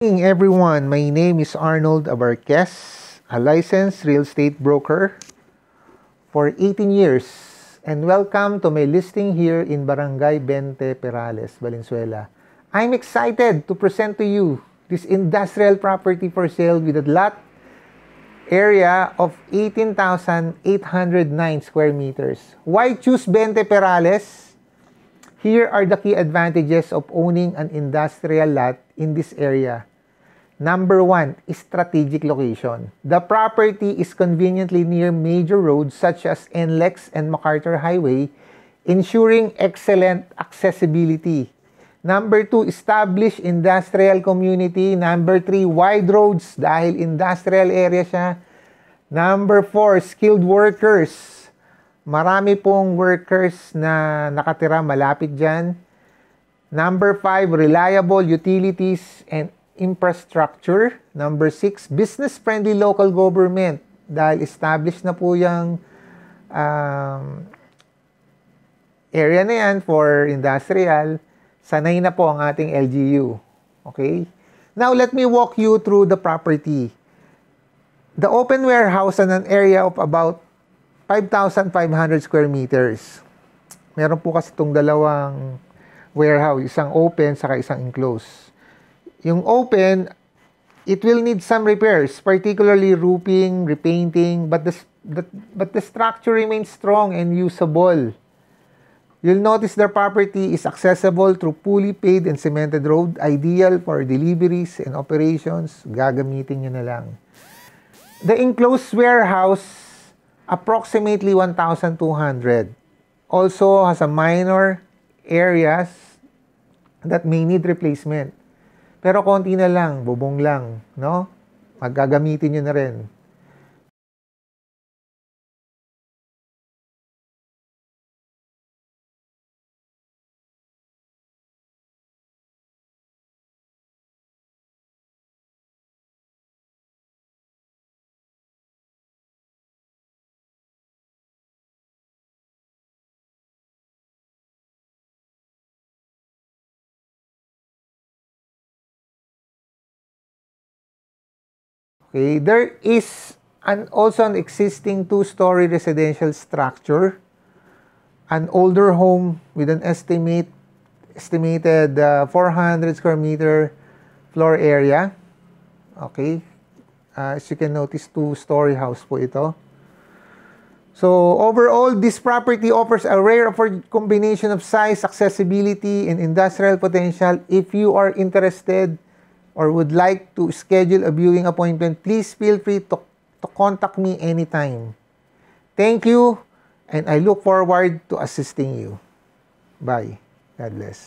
Good morning, everyone. My name is Arnold Abarquez, a licensed real estate broker for 18 years. And welcome to my listing here in Barangay 20 Perales, Valenzuela. I'm excited to present to you this industrial property for sale with a lot area of 18,809 square meters. Why choose 20 Perales? Here are the key advantages of owning an industrial lot in this area. Number 1, strategic location. The property is conveniently near major roads such as NLEX and MacArthur Highway, ensuring excellent accessibility. Number 2, established industrial community. Number 3, wide roads dahil industrial area siya. Number 4, skilled workers. Marami pong workers na nakatira malapit dyan. Number 5, reliable utilities and infrastructure. Number 6, business-friendly local government. Dahil established na po yung area na yan for industrial, sanay na po ang ating LGU. Okay? Now, let me walk you through the property. The open warehouse in an area of about 5,500 square meters. Meron po kasi itong dalawang warehouse, isang open saka isang enclosed. Yung open, it will need some repairs, particularly roofing, repainting, but the structure remains strong and usable. You'll notice the property is accessible through fully paved and cemented road, ideal for deliveries and operations. Gagamitin nyo na lang. The enclosed warehouse, approximately 1,200. Also has a minor areas that may need replacement. Pero konti na lang, bubong lang, no? Magagamitin nyo na rin. Okay, there is also an existing two-story residential structure, an older home with an estimated 400 square meter floor area. Okay, as you can notice, two-story house po ito. So overall, this property offers a rare combination of size, accessibility, and industrial potential. If you are interested or would like to schedule a viewing appointment, please feel free to contact me anytime. Thank you, and I look forward to assisting you. Bye. God bless.